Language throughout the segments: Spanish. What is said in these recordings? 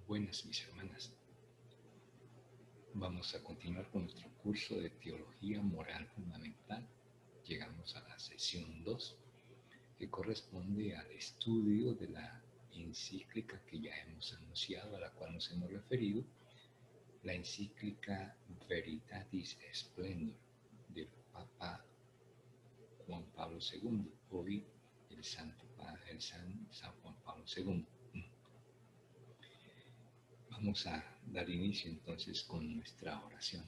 Buenas, mis hermanas. Vamos a continuar con nuestro curso de Teología Moral Fundamental. Llegamos a la sesión 2, que corresponde al estudio de la encíclica que ya hemos anunciado, a la cual nos hemos referido, la encíclica Veritatis Splendor del Papa Juan Pablo II, hoy el San Juan Pablo II. Vamos a dar inicio entonces con nuestra oración,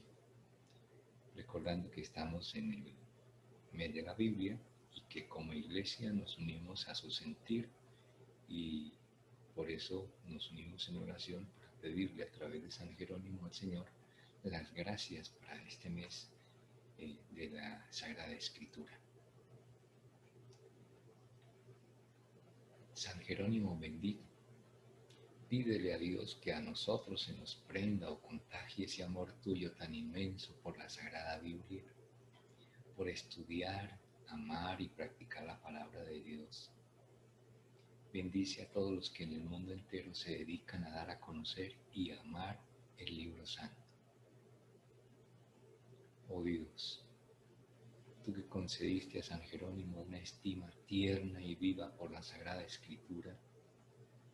recordando que estamos en el mes de la Biblia y que como iglesia nos unimos a su sentir y por eso nos unimos en oración para pedirle a través de San Jerónimo al Señor las gracias para este mes de la Sagrada Escritura. San Jerónimo bendito, pídele a Dios que a nosotros se nos prenda o contagie ese amor tuyo tan inmenso por la Sagrada Biblia, por estudiar, amar y practicar la palabra de Dios. Bendice a todos los que en el mundo entero se dedican a dar a conocer y amar el libro santo. Oh Dios, tú que concediste a San Jerónimo una estima tierna y viva por la Sagrada Escritura,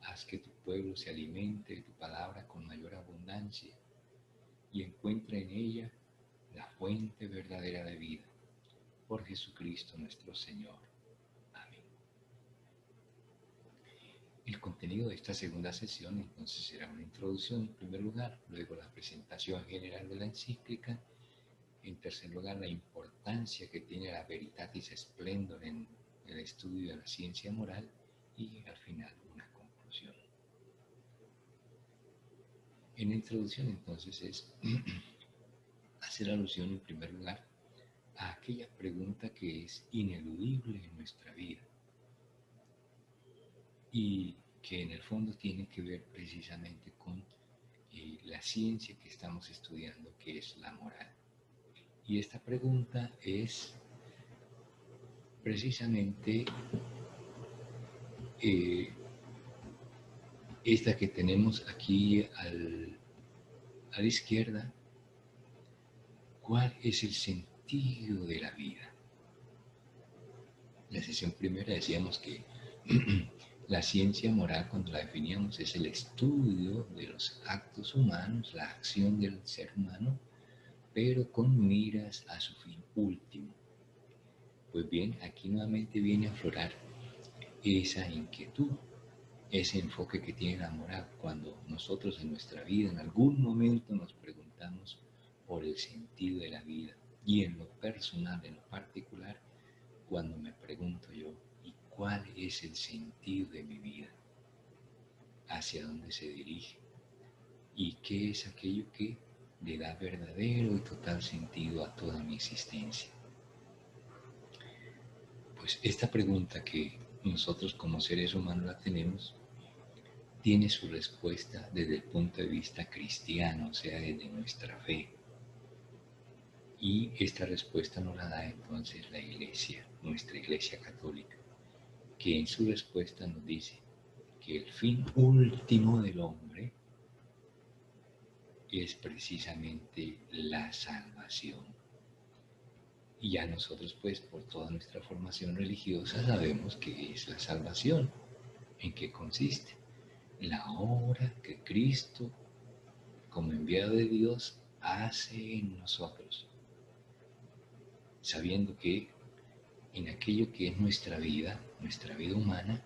haz que tu pueblo se alimente de tu palabra con mayor abundancia y encuentre en ella la fuente verdadera de vida. Por Jesucristo nuestro Señor. Amén. El contenido de esta segunda sesión entonces será una introducción en primer lugar, luego la presentación general de la encíclica, en tercer lugar la importancia que tiene la Veritatis Splendor en el estudio de la ciencia moral y al final una conclusión. En la introducción entonces es hacer alusión en primer lugar a aquella pregunta que es ineludible en nuestra vida y que en el fondo tiene que ver precisamente con la ciencia que estamos estudiando, que es la moral. Y esta pregunta es precisamente esta que tenemos aquí a la izquierda. ¿Cuál es el sentido de la vida? En la sesión primera decíamos que la ciencia moral, cuando la definíamos, es el estudio de los actos humanos, la acción del ser humano, pero con miras a su fin último. Pues bien, aquí nuevamente viene a aflorar esa inquietud, ese enfoque que tiene la moral, cuando nosotros en nuestra vida en algún momento nos preguntamos por el sentido de la vida. Y en lo personal, en lo particular, cuando me pregunto yo, ¿y cuál es el sentido de mi vida? ¿Hacia dónde se dirige? ¿Y qué es aquello que le da verdadero y total sentido a toda mi existencia? Pues esta pregunta que nosotros como seres humanos la tenemos, tiene su respuesta desde el punto de vista cristiano, o sea, desde nuestra fe. Y esta respuesta nos la da entonces la Iglesia, nuestra Iglesia Católica, que en su respuesta nos dice que el fin último del hombre es precisamente la salvación. Y ya nosotros, pues, por toda nuestra formación religiosa, sabemos qué es la salvación, en qué consiste. La obra que Cristo, como enviado de Dios, hace en nosotros, sabiendo que en aquello que es nuestra vida humana,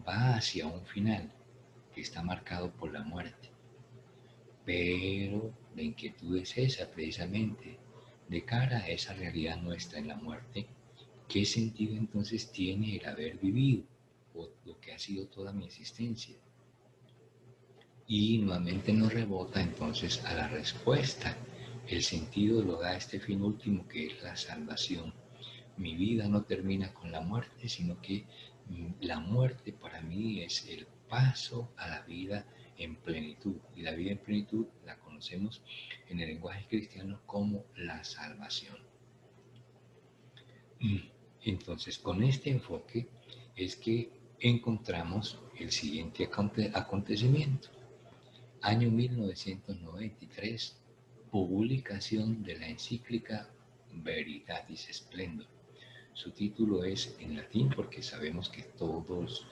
va hacia un final que está marcado por la muerte. Pero la inquietud es esa precisamente, de cara a esa realidad nuestra en la muerte, ¿qué sentido entonces tiene el haber vivido o lo que ha sido toda mi existencia? Y nuevamente nos rebota entonces a la respuesta. El sentido lo da este fin último que es la salvación. Mi vida no termina con la muerte, sino que la muerte para mí es el paso a la vida en plenitud. Y la vida en plenitud la conocemos en el lenguaje cristiano como la salvación. Entonces, con este enfoque es que encontramos el siguiente acontecimiento. Año 1993, publicación de la encíclica Veritatis Splendor. Su título es en latín porque sabemos que todos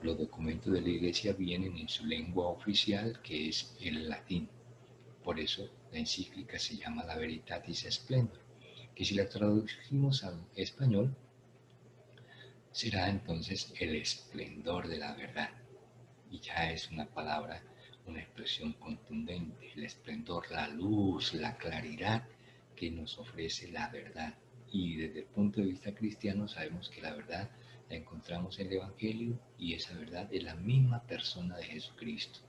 los documentos de la Iglesia vienen en su lengua oficial, que es el latín. Por eso la encíclica se llama la Veritatis Splendor, que si la traducimos al español será entonces el esplendor de la verdad. Y ya es una palabra, una expresión contundente, el esplendor, la luz, la claridad que nos ofrece la verdad. Y desde el punto de vista cristiano sabemos que la verdad la encontramos en el Evangelio y esa verdad es la misma persona de Jesucristo.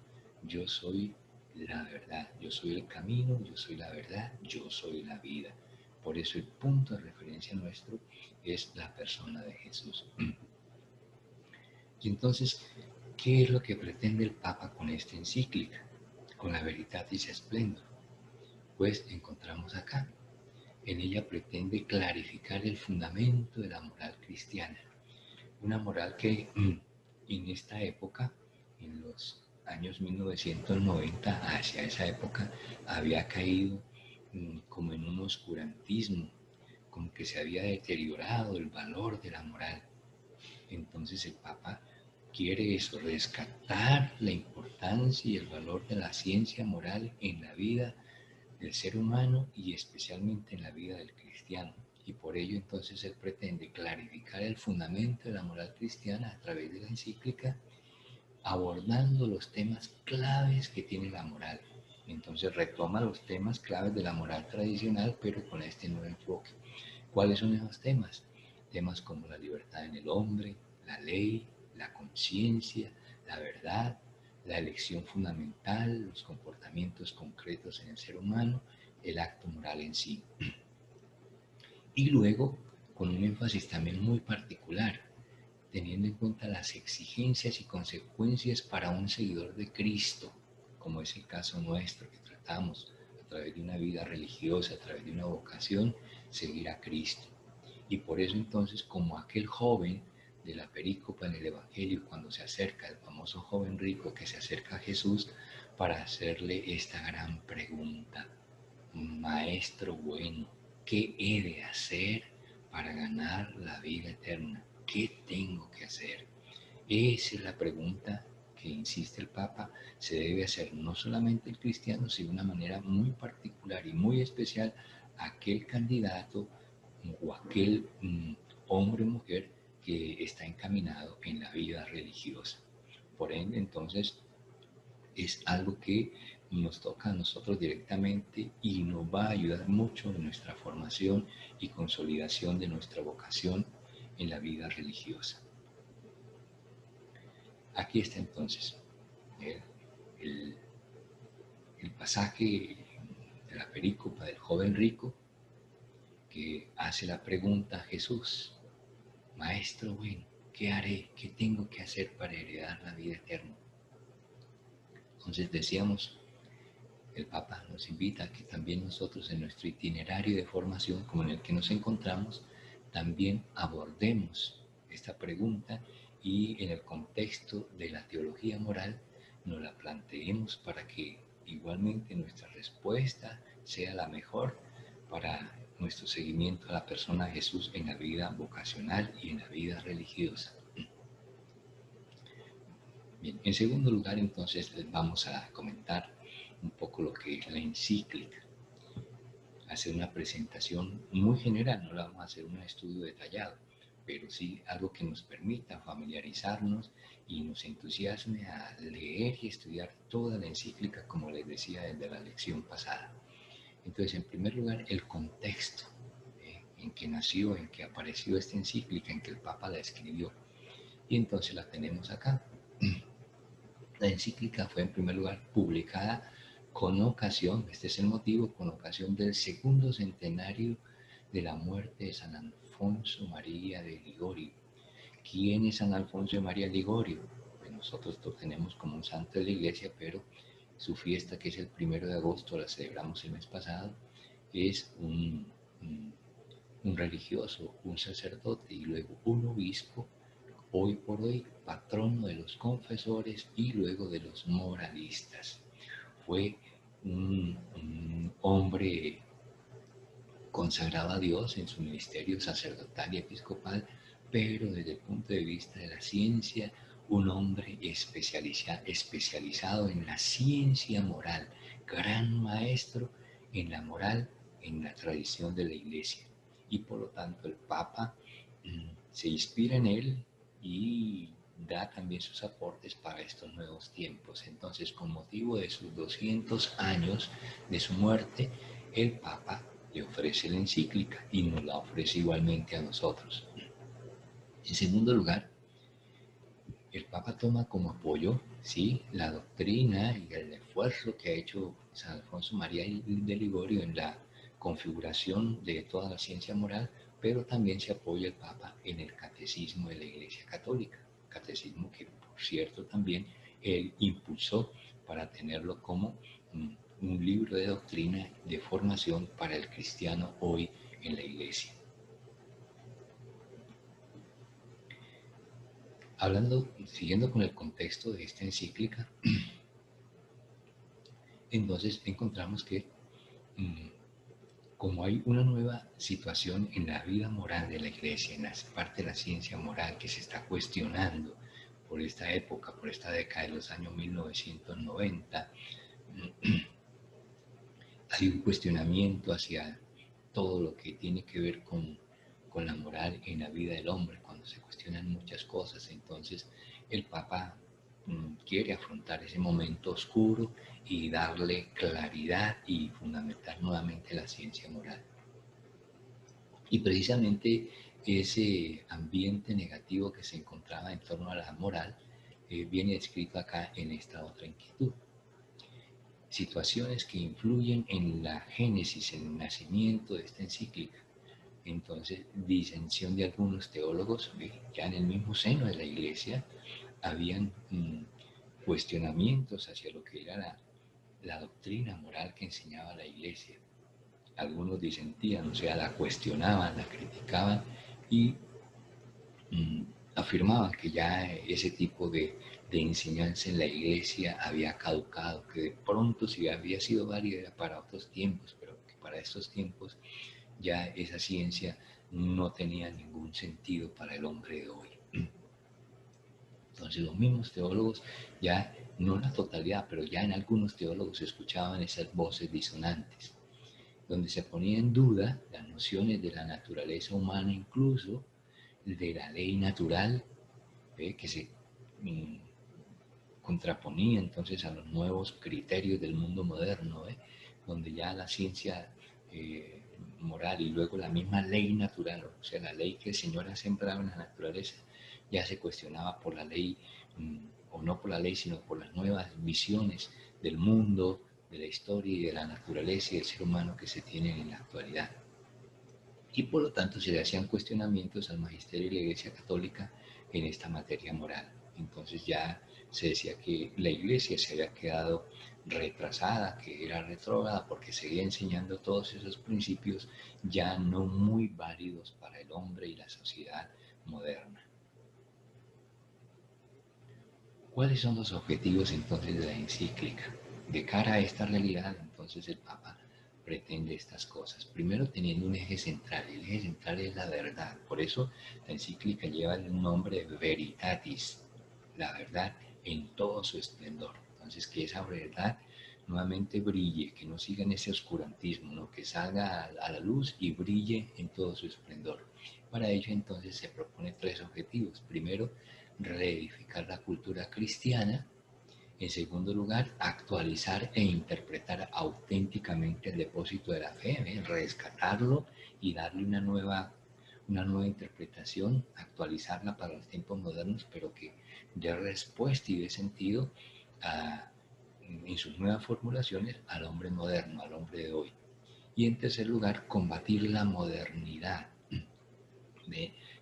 Yo soy la verdad, yo soy el camino, yo soy la verdad, yo soy la vida. Por eso el punto de referencia nuestro es la persona de Jesús. Y entonces, ¿qué es lo que pretende el Papa con esta encíclica, con la Veritatis Splendor? Pues encontramos acá. En ella pretende clarificar el fundamento de la moral cristiana. Una moral que en esta época, en los años 1990, hacia esa época, había caído como en un oscurantismo, como que se había deteriorado el valor de la moral. Entonces el Papa quiere eso, rescatar la importancia y el valor de la ciencia moral en la vida del ser humano y especialmente en la vida del cristiano. Y por ello entonces él pretende clarificar el fundamento de la moral cristiana a través de la encíclica, abordando los temas claves que tiene la moral. Entonces retoma los temas claves de la moral tradicional, pero con este nuevo enfoque. ¿Cuáles son esos temas? Temas como la libertad en el hombre, la ley, la conciencia, la verdad, la elección fundamental, los comportamientos concretos en el ser humano, el acto moral en sí. Y luego, con un énfasis también muy particular, teniendo en cuenta las exigencias y consecuencias para un seguidor de Cristo, como es el caso nuestro, que tratamos a través de una vida religiosa, a través de una vocación, seguir a Cristo. Y por eso entonces, como aquel joven de la perícopa en el Evangelio, cuando se acerca, el famoso joven rico que se acerca a Jesús para hacerle esta gran pregunta: Maestro bueno, ¿qué he de hacer para ganar la vida eterna? ¿Qué tengo que hacer? Esa es la pregunta que insiste el Papa, se debe hacer no solamente el cristiano, sino de una manera muy particular y muy especial aquel candidato o aquel hombre o mujer que está encaminado en la vida religiosa. Por ende, entonces, es algo que nos toca a nosotros directamente y nos va a ayudar mucho en nuestra formación y consolidación de nuestra vocación en la vida religiosa. Aquí está entonces el, el, el pasaje de la perícopa del joven rico que hace la pregunta a Jesús: Maestro bueno, ¿qué haré? ¿Qué tengo que hacer para heredar la vida eterna? Entonces decíamos, el Papa nos invita a que también nosotros en nuestro itinerario de formación, como en el que nos encontramos, también abordemos esta pregunta y en el contexto de la teología moral nos la planteemos para que igualmente nuestra respuesta sea la mejor para nuestro seguimiento a la persona de Jesús en la vida vocacional y en la vida religiosa. Bien, en segundo lugar, entonces, les vamos a comentar un poco lo que es la encíclica. Hacer una presentación muy general, no la vamos a hacer un estudio detallado, pero sí algo que nos permita familiarizarnos y nos entusiasme a leer y estudiar toda la encíclica, como les decía desde la lección pasada. Entonces, en primer lugar, el contexto en que nació, en que apareció esta encíclica, en que el Papa la escribió. Y entonces la tenemos acá. La encíclica fue en primer lugar publicada con ocasión, este es el motivo, con ocasión del segundo centenario de la muerte de San Alfonso María de Ligorio. ¿Quién es San Alfonso de María Ligorio? Pues nosotros lo tenemos como un santo de la iglesia, pero su fiesta, que es el 1 de agosto, la celebramos el mes pasado, es un religioso, un sacerdote y luego un obispo, hoy por hoy patrono de los confesores y luego de los moralistas. fue un hombre consagrado a Dios en su ministerio sacerdotal y episcopal, pero desde el punto de vista de la ciencia, un hombre especializado en la ciencia moral, gran maestro en la moral, en la tradición de la Iglesia. Y por lo tanto el Papa se inspira en él y da también sus aportes para estos nuevos tiempos. Entonces, con motivo de sus 200 años de su muerte, el Papa le ofrece la encíclica y nos la ofrece igualmente a nosotros. En segundo lugar, el Papa toma como apoyo, ¿sí?, la doctrina y el esfuerzo que ha hecho San Alfonso María de Ligorio en la configuración de toda la ciencia moral, pero también se apoya el Papa en el catecismo de la Iglesia Católica, catecismo que, por cierto, también él impulsó para tenerlo como un libro de doctrina de formación para el cristiano hoy en la Iglesia. Siguiendo con el contexto de esta encíclica, entonces encontramos que como hay una nueva situación en la vida moral de la Iglesia, en la parte de la ciencia moral que se está cuestionando por esta época, por esta década de los años 1990, hay un cuestionamiento hacia todo lo que tiene que ver con la moral en la vida del hombre, cuando se cuestionan muchas cosas. Entonces el Papa quiere afrontar ese momento oscuro y darle claridad y fundamentar nuevamente la ciencia moral. Y precisamente ese ambiente negativo que se encontraba en torno a la moral viene descrito acá en esta otra inquietud. Situaciones que influyen en la génesis, en el nacimiento de esta encíclica. Entonces, disensión de algunos teólogos, ya en el mismo seno de la Iglesia, habían cuestionamientos hacia lo que era la doctrina moral que enseñaba la Iglesia. Algunos disentían, o sea, la cuestionaban, la criticaban y afirmaban que ya ese tipo de enseñanza en la Iglesia había caducado, que de pronto sí había sido válida para otros tiempos, pero que para estos tiempos ya esa ciencia no tenía ningún sentido para el hombre de hoy. Entonces los mismos teólogos, ya no en la totalidad, pero ya en algunos teólogos se escuchaban esas voces disonantes, donde se ponía en duda las nociones de la naturaleza humana, incluso de la ley natural, que se contraponía entonces a los nuevos criterios del mundo moderno, donde ya la ciencia moral y luego la misma ley natural, o sea, la ley que el Señor ha sembrado en la naturaleza, ya se cuestionaba por la ley, o no por la ley, sino por las nuevas visiones del mundo, de la historia y de la naturaleza y del ser humano que se tienen en la actualidad. Y por lo tanto se le hacían cuestionamientos al magisterio de la Iglesia Católica en esta materia moral. Entonces ya se decía que la Iglesia se había quedado retrasada, que era retrógrada, porque seguía enseñando todos esos principios ya no muy válidos para el hombre y la sociedad moderna. ¿Cuáles son los objetivos entonces de la encíclica? De cara a esta realidad, entonces el Papa pretende estas cosas. Primero, teniendo un eje central. El eje central es la verdad. Por eso la encíclica lleva el nombre de Veritatis, la verdad en todo su esplendor. Entonces, que esa verdad nuevamente brille, que no siga en ese oscurantismo, ¿no? Que salga a la luz y brille en todo su esplendor. Para ello, entonces, se propone tres objetivos. Primero, reedificar la cultura cristiana. En segundo lugar, actualizar e interpretar auténticamente el depósito de la fe, rescatarlo y darle una nueva interpretación, actualizarla para los tiempos modernos, pero que dé respuesta y dé sentido en sus nuevas formulaciones al hombre moderno, al hombre de hoy. Y en tercer lugar, combatir la modernidad,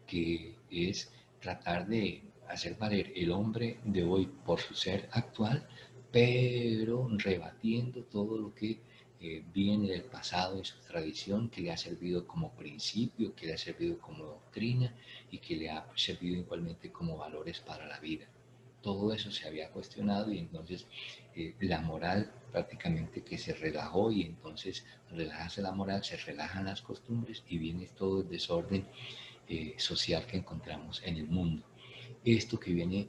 que es tratar de hacer valer el hombre de hoy por su ser actual, pero rebatiendo todo lo que viene del pasado, de su tradición, que le ha servido como principio, que le ha servido como doctrina y que le ha servido igualmente como valores para la vida. todo eso se había cuestionado y entonces la moral prácticamente que se relajó y entonces al relajarse la moral se relajan las costumbres y viene todo el desorden social que encontramos en el mundo. Esto que viene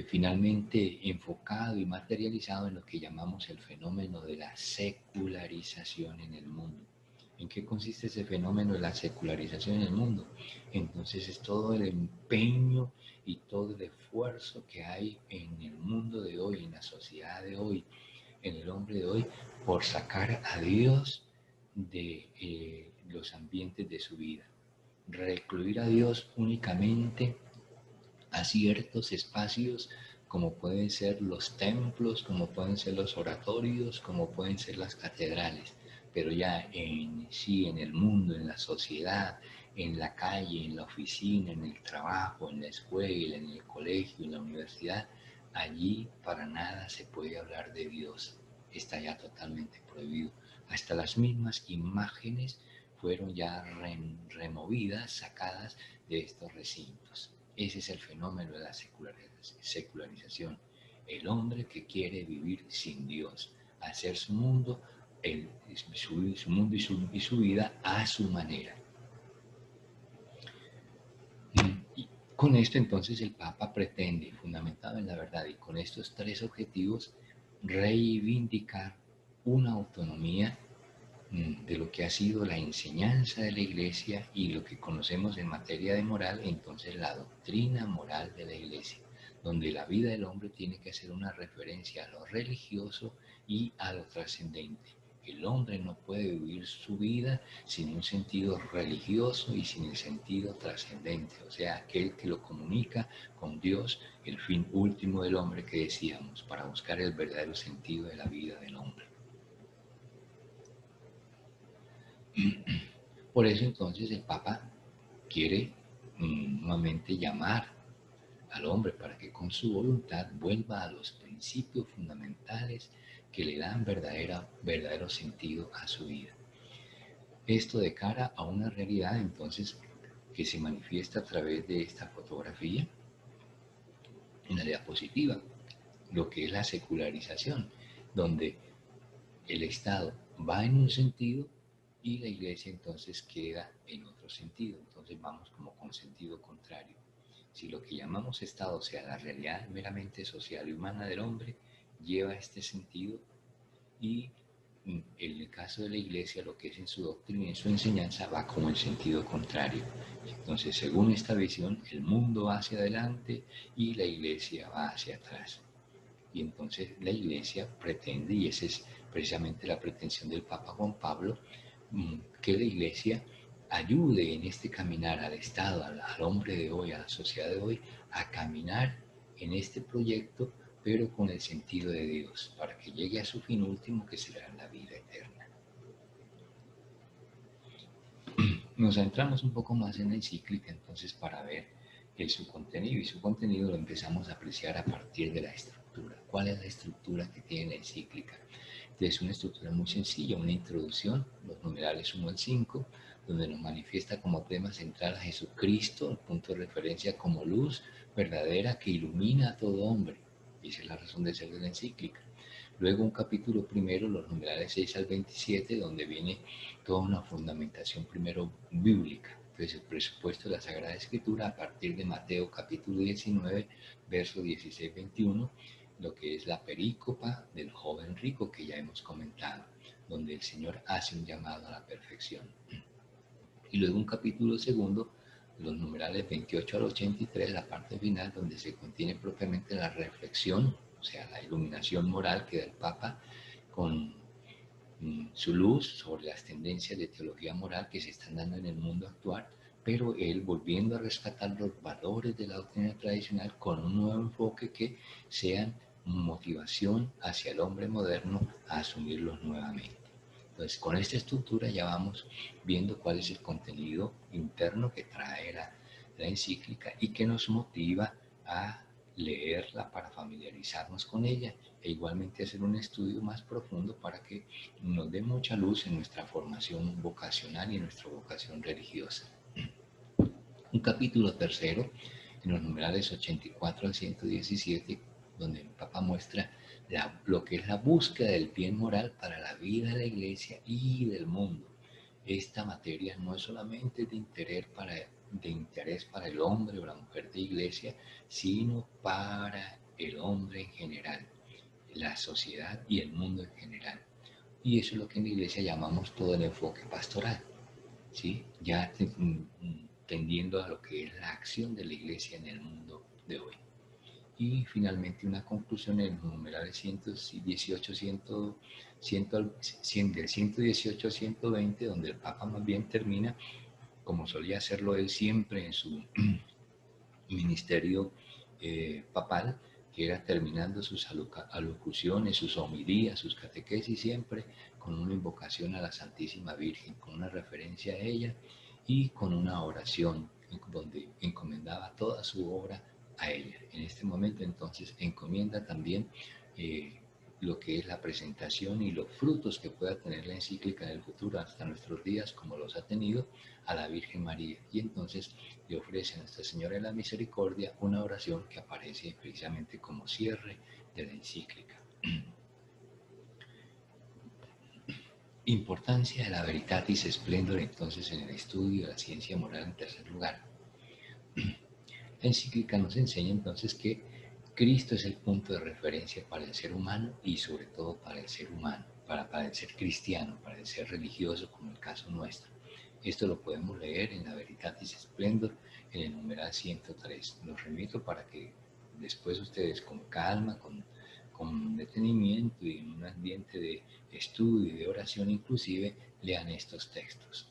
finalmente enfocado y materializado en lo que llamamos el fenómeno de la secularización en el mundo. ¿En qué consiste ese fenómeno de la secularización en el mundo? Entonces es todo el empeño y todo el esfuerzo que hay en el mundo de hoy, en la sociedad de hoy, en el hombre de hoy, por sacar a Dios de los ambientes de su vida. Recluir a Dios únicamente a ciertos espacios como pueden ser los templos, como pueden ser los oratorios, como pueden ser las catedrales, pero ya en sí, en el mundo, en la sociedad, en la calle, en la oficina, en el trabajo, en la escuela, en el colegio, en la universidad, allí para nada se puede hablar de Dios, está ya totalmente prohibido. Hasta las mismas imágenes fueron ya removidas, sacadas de estos recintos. Ese es el fenómeno de la secularización. El hombre que quiere vivir sin Dios, hacer su mundo, su mundo y su vida a su manera. Y con esto entonces el Papa pretende, fundamentado en la verdad y con estos tres objetivos, reivindicar una autonomía de lo que ha sido la enseñanza de la Iglesia y lo que conocemos en materia de moral, entonces la doctrina moral de la Iglesia, donde la vida del hombre tiene que hacer una referencia a lo religioso y a lo trascendente. El hombre no puede vivir su vida sin un sentido religioso y sin el sentido trascendente, o sea, aquel que lo comunica con Dios, el fin último del hombre que decíamos, para buscar el verdadero sentido de la vida del hombre. Por eso entonces el Papa quiere nuevamente llamar al hombre para que con su voluntad vuelva a los principios fundamentales que le dan verdadero sentido a su vida. Esto de cara a una realidad entonces que se manifiesta a través de esta fotografía en la diapositiva, lo que es la secularización, donde el Estado va en un sentido y la Iglesia entonces queda en otro sentido. Entonces vamos como con sentido contrario. Si lo que llamamos Estado sea la realidad meramente social y humana del hombre, lleva este sentido y en el caso de la Iglesia, lo que es en su doctrina y en su enseñanza va como en sentido contrario. Entonces, según esta visión, el mundo va hacia adelante y la Iglesia va hacia atrás. Y entonces la Iglesia pretende, y esa es precisamente la pretensión del Papa Juan Pablo, que la Iglesia ayude en este caminar al Estado, al hombre de hoy, a la sociedad de hoy, a caminar en este proyecto, pero con el sentido de Dios, para que llegue a su fin último, que será la vida eterna. Nos centramos un poco más en la encíclica, entonces, para ver su contenido, y su contenido lo empezamos a apreciar a partir de la estructura. ¿Cuál es la estructura que tiene la encíclica? Es una estructura muy sencilla, una introducción, los numerales 1 al 5, donde nos manifiesta como tema central a Jesucristo, el punto de referencia como luz verdadera que ilumina a todo hombre. Esa es la razón de ser de la encíclica. Luego un capítulo primero, los numerales 6 al 27, donde viene toda una fundamentación primero bíblica. Entonces el presupuesto de la Sagrada Escritura a partir de Mateo capítulo 19, verso 16-21, lo que es la perícopa del joven rico que ya hemos comentado, donde el Señor hace un llamado a la perfección. Y luego un capítulo segundo, los numerales 28 al 83, la parte final donde se contiene propiamente la reflexión, o sea, la iluminación moral que da el Papa con su luz sobre las tendencias de teología moral que se están dando en el mundo actual, pero él volviendo a rescatar los valores de la doctrina tradicional con un nuevo enfoque que sean motivación hacia el hombre moderno a asumirlos nuevamente. Entonces, con esta estructura ya vamos viendo cuál es el contenido interno que trae la encíclica y que nos motiva a leerla para familiarizarnos con ella e igualmente hacer un estudio más profundo para que nos dé mucha luz en nuestra formación vocacional y en nuestra vocación religiosa. Un capítulo tercero en los numerales 84 al 117, donde el Papa muestra lo que es la búsqueda del bien moral para la vida de la Iglesia y del mundo. Esta materia no es solamente de interés para el hombre o la mujer de Iglesia, sino para el hombre en general, la sociedad y el mundo en general. Y eso es lo que en la Iglesia llamamos todo el enfoque pastoral, ¿sí? Ya tendiendo a lo que es la acción de la Iglesia en el mundo de hoy. Y finalmente una conclusión en los numerales 118, 100, del 118 al 120, donde el Papa más bien termina, como solía hacerlo él siempre en su ministerio papal, que era terminando sus alocuciones, sus homilías, sus catequesis, siempre con una invocación a la Santísima Virgen, con una referencia a ella y con una oración donde encomendaba toda su obra a ella. En este momento entonces encomienda también lo que es la presentación y los frutos que pueda tener la encíclica en el futuro hasta nuestros días, como los ha tenido, a la Virgen María. Y entonces le ofrece a Nuestra Señora de la Misericordia una oración que aparece precisamente como cierre de la encíclica. Importancia de la Veritatis Splendor entonces en el estudio de la ciencia moral en tercer lugar. La encíclica nos enseña entonces que Cristo es el punto de referencia para el ser humano y sobre todo para el ser humano, para el ser cristiano, para el ser religioso como el caso nuestro. Esto lo podemos leer en la Veritatis Splendor en el numeral 103. Los remito para que después ustedes con calma, con detenimiento y en un ambiente de estudio y de oración inclusive lean estos textos.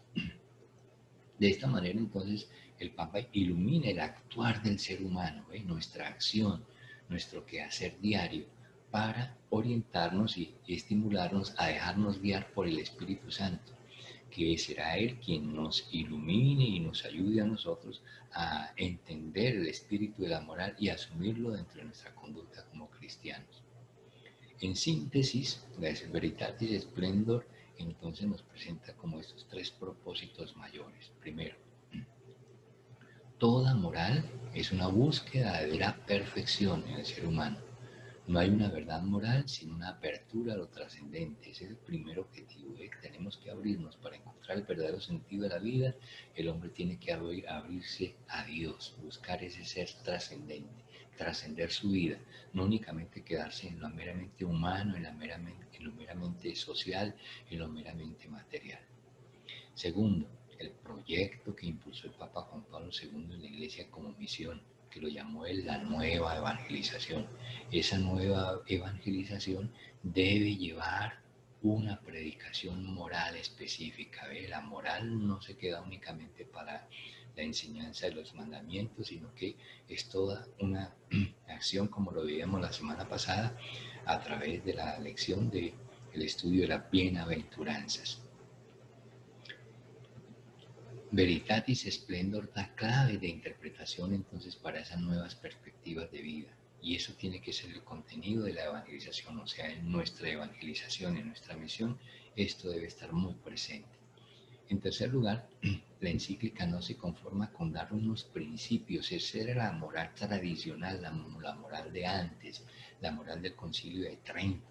De esta manera entonces el Papa ilumina el actuar del ser humano, nuestra acción, nuestro quehacer diario, para orientarnos y estimularnos a dejarnos guiar por el Espíritu Santo, que será Él quien nos ilumine y nos ayude a nosotros a entender el espíritu de la moral y asumirlo dentro de nuestra conducta como cristianos. En síntesis, la Veritatis Splendor entonces nos presenta como estos tres propósitos mayores. Primero, toda moral es una búsqueda de la perfección en el ser humano. No hay una verdad moral sin una apertura a lo trascendente. Ese es el primer objetivo. Tenemos que abrirnos para encontrar el verdadero sentido de la vida. El hombre tiene que abrirse a Dios, buscar ese ser trascendente, trascender su vida, no únicamente quedarse en lo meramente humano, en lo meramente social, en lo meramente material. Segundo, el proyecto que impulsó el Papa Juan Pablo II en la Iglesia como misión, que lo llamó él la nueva evangelización. Esa nueva evangelización debe llevar una predicación moral específica. La moral no se queda únicamente para la enseñanza de los mandamientos, sino que es toda una acción, como lo vimos la semana pasada, a través de la lección del estudio de las bienaventuranzas. Veritatis Splendor da clave de interpretación entonces para esas nuevas perspectivas de vida. Y eso tiene que ser el contenido de la evangelización, o sea, en nuestra evangelización, en nuestra misión, esto debe estar muy presente. En tercer lugar, la encíclica no se conforma con dar unos principios. Esa era la moral tradicional, la moral de antes, la moral del Concilio de Trento,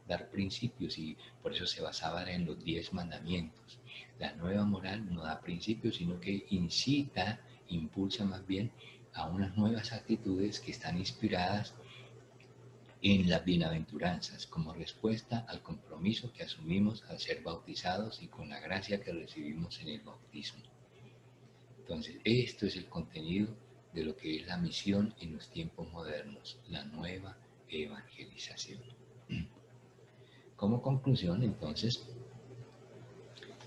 dar principios, y por eso se basaba en los 10 mandamientos. La nueva moral no da principios, sino que incita, impulsa más bien a unas nuevas actitudes que están inspiradas en las bienaventuranzas, como respuesta al compromiso que asumimos al ser bautizados y con la gracia que recibimos en el bautismo. Entonces, esto es el contenido de lo que es la misión en los tiempos modernos, la nueva evangelización. Como conclusión, entonces,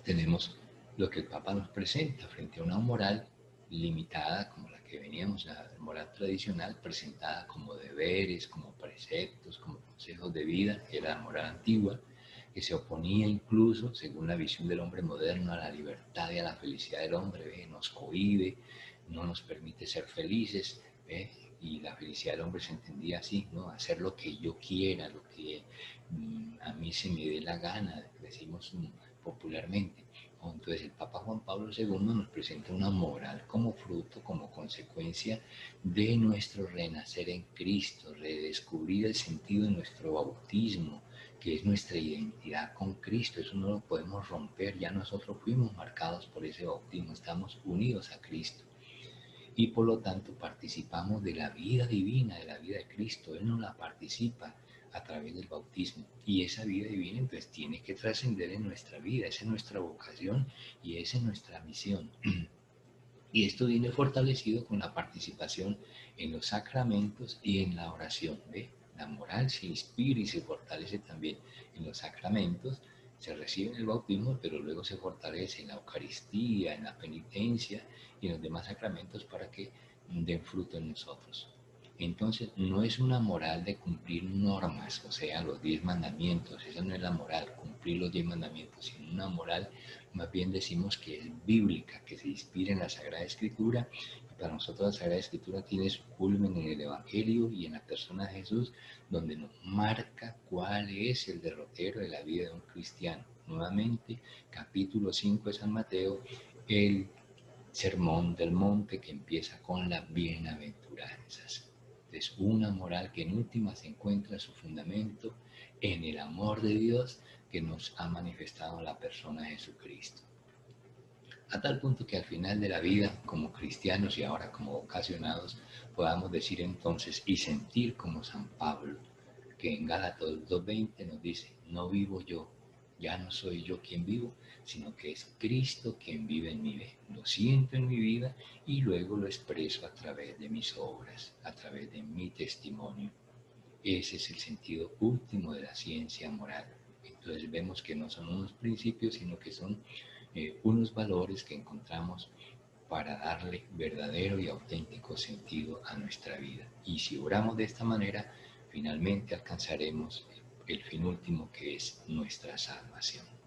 tenemos lo que el Papa nos presenta frente a una moral limitada como la que veníamos, la moral tradicional, presentada como deberes, como preceptos, como consejos de vida, que era la moral antigua, que se oponía incluso, según la visión del hombre moderno, a la libertad y a la felicidad del hombre, nos cohíbe, no nos permite ser felices, y la felicidad del hombre se entendía así, ¿no? Hacer lo que yo quiera, lo que a mí se me dé la gana, decimos popularmente. Entonces el Papa Juan Pablo II nos presenta una moral como fruto, como consecuencia de nuestro renacer en Cristo, redescubrir el sentido de nuestro bautismo, que es nuestra identidad con Cristo. Eso no lo podemos romper, ya nosotros fuimos marcados por ese bautismo, estamos unidos a Cristo y por lo tanto participamos de la vida divina, de la vida de Cristo. Él nos la participa a través del bautismo y esa vida divina entonces tiene que trascender en nuestra vida, esa es nuestra vocación y esa es nuestra misión. Y esto viene fortalecido con la participación en los sacramentos y en la oración. ¿Ve? La moral se inspira y se fortalece también en los sacramentos, se recibe en el bautismo, pero luego se fortalece en la Eucaristía, en la penitencia y en los demás sacramentos para que den fruto en nosotros. Entonces, no es una moral de cumplir normas, o sea, los 10 mandamientos, esa no es la moral, cumplir los 10 mandamientos, sino una moral, más bien decimos que es bíblica, que se inspira en la Sagrada Escritura. Y para nosotros la Sagrada Escritura tiene su culmen en el Evangelio y en la persona de Jesús, donde nos marca cuál es el derrotero de la vida de un cristiano. Nuevamente, capítulo 5 de San Mateo, el Sermón del Monte que empieza con las bienaventuranzas. Es una moral que en última se encuentra su fundamento en el amor de Dios que nos ha manifestado la persona de Jesucristo. A tal punto que al final de la vida, como cristianos y ahora como vocacionados, podamos decir entonces y sentir como San Pablo, que en Gálatas 2:20 nos dice, no vivo yo, ya no soy yo quien vivo, sino que es Cristo quien vive en mí. Lo siento en mi vida y luego lo expreso a través de mis obras, a través de mi testimonio. Ese es el sentido último de la ciencia moral. Entonces vemos que no son unos principios, sino que son unos valores que encontramos para darle verdadero y auténtico sentido a nuestra vida. Y si oramos de esta manera, finalmente alcanzaremos el fin último que es nuestra salvación.